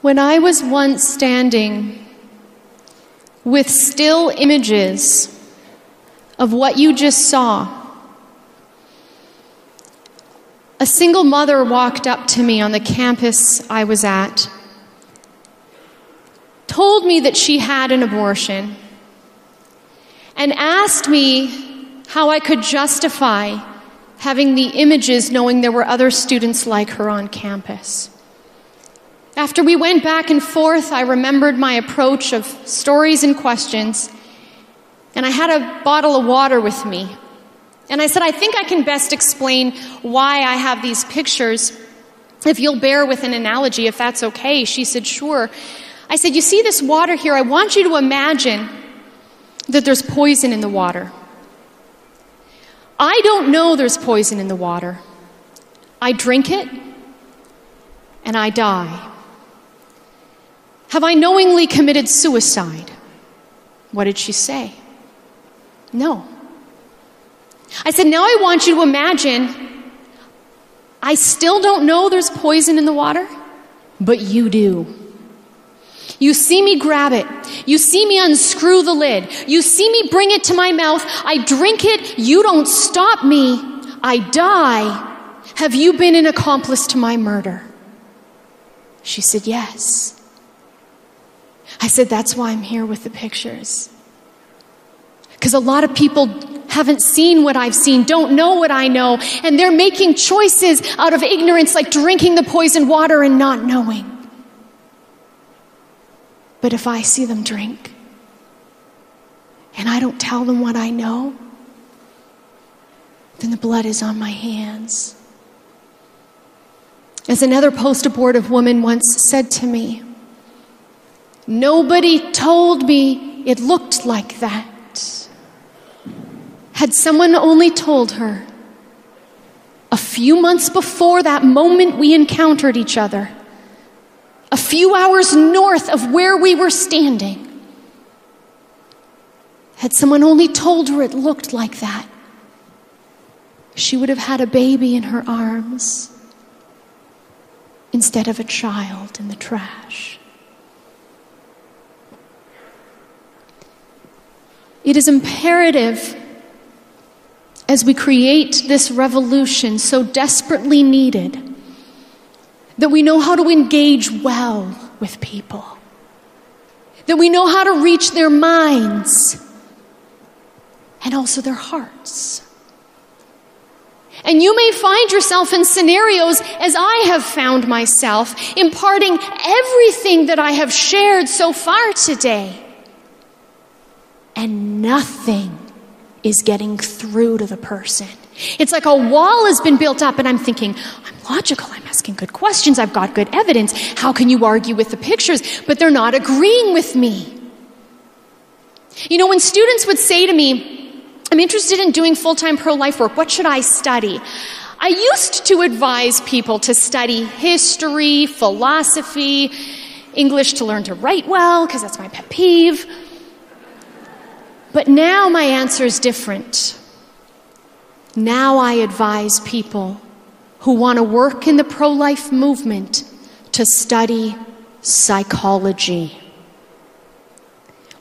When I was once standing with still images of what you just saw, a single mother walked up to me on the campus I was at, told me that she had an abortion, and asked me how I could justify having the images knowing there were other students like her on campus. After we went back and forth, I remembered my approach of stories and questions, and I had a bottle of water with me. And I said, I think I can best explain why I have these pictures, if you'll bear with an analogy, if that's okay. She said, sure. I said, you see this water here? I want you to imagine that there's poison in the water. I don't know there's poison in the water. I drink it, and I die. Have I knowingly committed suicide? What did she say? No. I said, now I want you to imagine, I still don't know there's poison in the water, but you do. You see me grab it. You see me unscrew the lid. You see me bring it to my mouth. I drink it. You don't stop me. I die. Have you been an accomplice to my murder? She said, yes. I said, that's why I'm here with the pictures. Because a lot of people haven't seen what I've seen, don't know what I know, and they're making choices out of ignorance, like drinking the poisoned water and not knowing. But if I see them drink, and I don't tell them what I know, then the blood is on my hands. As another post-abortive woman once said to me, nobody told me it looked like that. Had someone only told her a few months before that moment we encountered each other, a few hours north of where we were standing, had someone only told her it looked like that, she would have had a baby in her arms instead of a child in the trash. It is imperative, as we create this revolution so desperately needed, that we know how to engage well with people, that we know how to reach their minds and also their hearts. And you may find yourself in scenarios, as I have found myself, imparting everything that I have shared so far today, and nothing is getting through to the person. It's like a wall has been built up, and I'm thinking, I'm logical, I'm asking good questions, I've got good evidence. How can you argue with the pictures? But they're not agreeing with me. You know, when students would say to me, I'm interested in doing full-time pro-life work, what should I study? I used to advise people to study history, philosophy, English to learn to write well, because that's my pet peeve. But now my answer is different. Now I advise people who want to work in the pro-life movement to study psychology.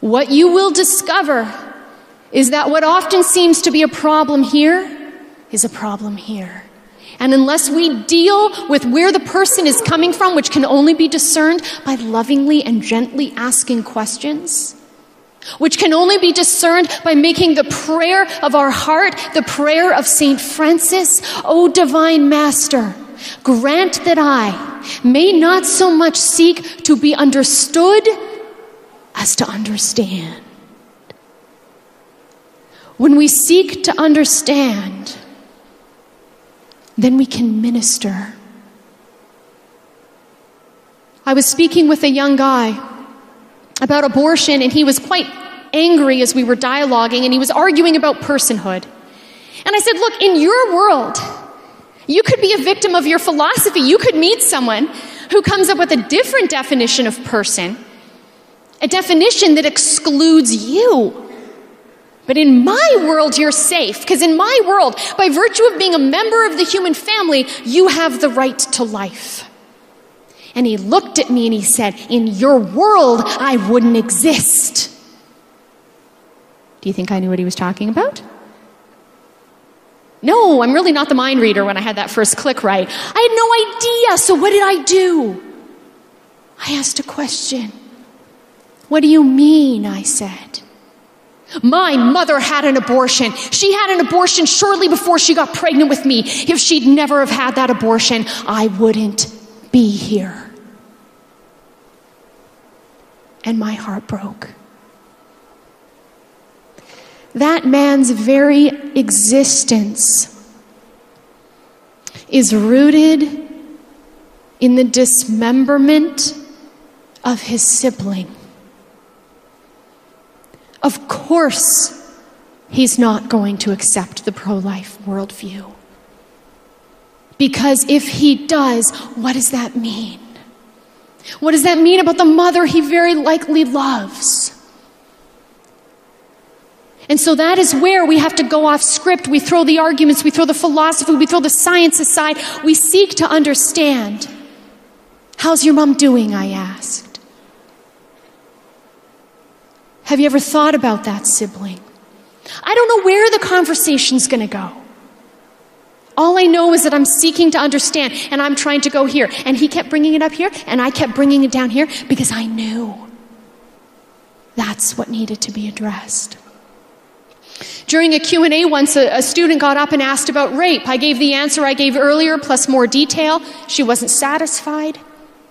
What you will discover is that what often seems to be a problem here is a problem here. And unless we deal with where the person is coming from, which can only be discerned by lovingly and gently asking questions, which can only be discerned by making the prayer of our heart the prayer of St. Francis, O Divine Master, grant that I may not so much seek to be understood as to understand. When we seek to understand, then we can minister. I was speaking with a young guy about abortion, and he was quite angry as we were dialoguing, and he was arguing about personhood. And I said, look, in your world, you could be a victim of your philosophy. You could meet someone who comes up with a different definition of person, a definition that excludes you. But in my world, you're safe, because in my world, by virtue of being a member of the human family, you have the right to life. And he looked at me and he said, in your world, I wouldn't exist. Do you think I knew what he was talking about? No, I'm really not the mind reader when I had that first click right. I had no idea, so what did I do? I asked a question. What do you mean, I said. My mother had an abortion. She had an abortion shortly before she got pregnant with me. If she'd never have had that abortion, I wouldn't be here. And my heart broke. That man's very existence is rooted in the dismemberment of his sibling. Of course, he's not going to accept the pro-life worldview. Because if he does, what does that mean? What does that mean about the mother he very likely loves? And so that is where we have to go off script. We throw the arguments, we throw the philosophy, we throw the science aside. We seek to understand. How's your mom doing, I asked. Have you ever thought about that sibling? I don't know where the conversation's going to go. All I know is that I'm seeking to understand, and I'm trying to go here. And he kept bringing it up here, and I kept bringing it down here, because I knew that's what needed to be addressed. During a Q&A once, a student got up and asked about rape. I gave the answer I gave earlier, plus more detail. She wasn't satisfied.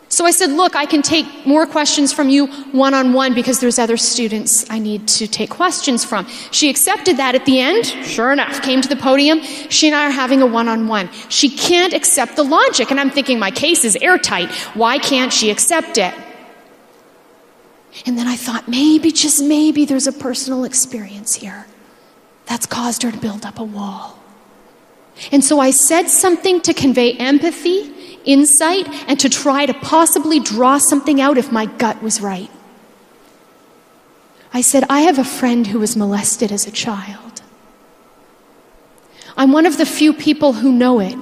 So I said, look, I can take more questions from you one-on-one because there's other students I need to take questions from. She accepted that at the end. Sure enough, came to the podium. She and I are having a one-on-one. She can't accept the logic. And I'm thinking, my case is airtight. Why can't she accept it? And then I thought, maybe, just maybe, there's a personal experience here that's caused her to build up a wall. And so I said something to convey empathy, insight, and to try to possibly draw something out if my gut was right. I said, I have a friend who was molested as a child. I'm one of the few people who know it.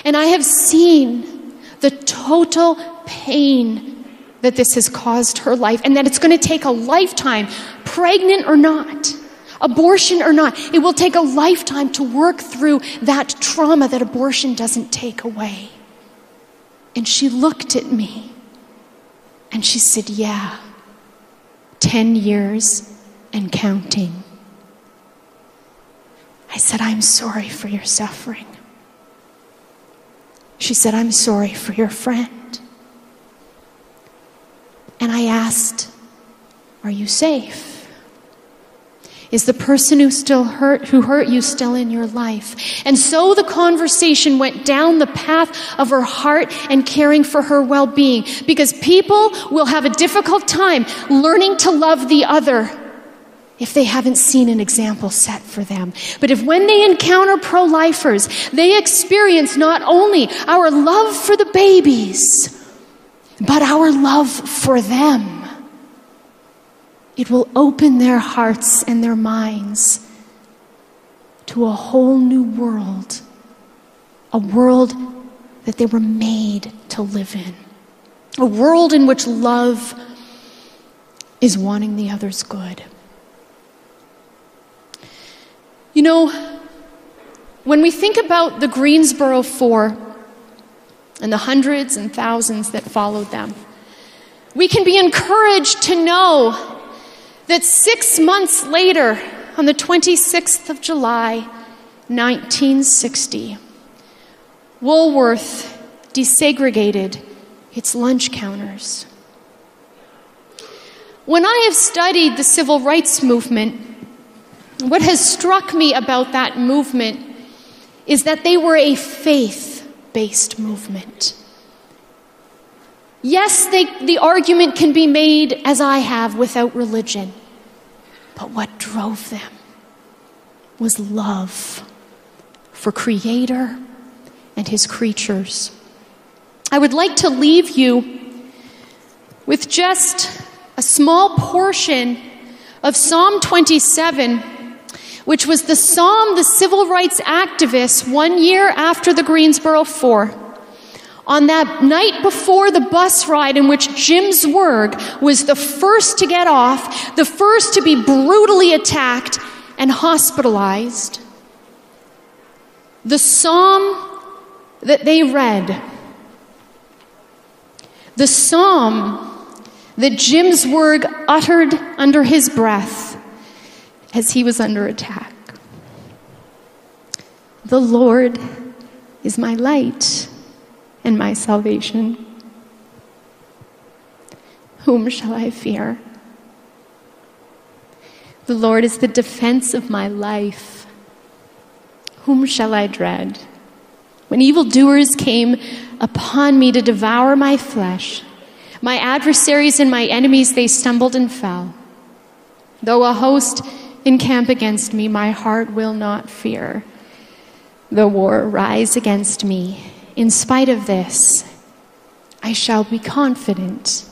And I have seen the total pain that this has caused her life, and that it's going to take a lifetime, pregnant or not, abortion or not. It will take a lifetime to work through that trauma that abortion doesn't take away. And she looked at me and she said, yeah, 10 years and counting. I said, I'm sorry for your suffering. She said, I'm sorry for your friend. And I asked, are you safe? Is the person who hurt you still in your life? And so the conversation went down the path of her heart and caring for her well-being, because people will have a difficult time learning to love the other if they haven't seen an example set for them. But if when they encounter pro-lifers, they experience not only our love for the babies, but our love for them, it will open their hearts and their minds to a whole new world, a world that they were made to live in, a world in which love is wanting the other's good. You know, when we think about the Greensboro Four and the hundreds and thousands that followed them, we can be encouraged to know that 6 months later, on the 26th of July, 1960, Woolworth desegregated its lunch counters. When I have studied the civil rights movement, what has struck me about that movement is that they were a faith-based movement. Yes, the argument can be made, as I have, without religion. But what drove them was love for Creator and His creatures. I would like to leave you with just a small portion of Psalm 27, which was the psalm the civil rights activists, 1 year after the Greensboro Four, On that night before the bus ride in which Jim Zwerg was the first to get off, the first to be brutally attacked and hospitalized, the psalm that they read, the psalm that Jim Zwerg uttered under his breath as he was under attack. The Lord is my light and my salvation. Whom shall I fear? The Lord is the defense of my life. Whom shall I dread? When evildoers came upon me to devour my flesh, my adversaries and my enemies, they stumbled and fell. Though a host encamp against me, my heart will not fear. Though war rise against me, in spite of this, I shall be confident.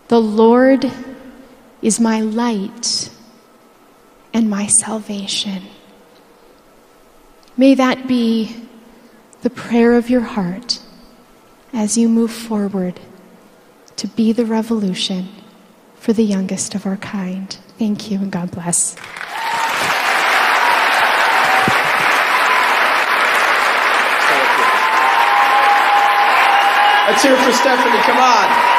The Lord is my light and my salvation. May that be the prayer of your heart as you move forward to be the revolution for the youngest of our kind. Thank you and God bless. Let's hear it for Stephanie. Come on.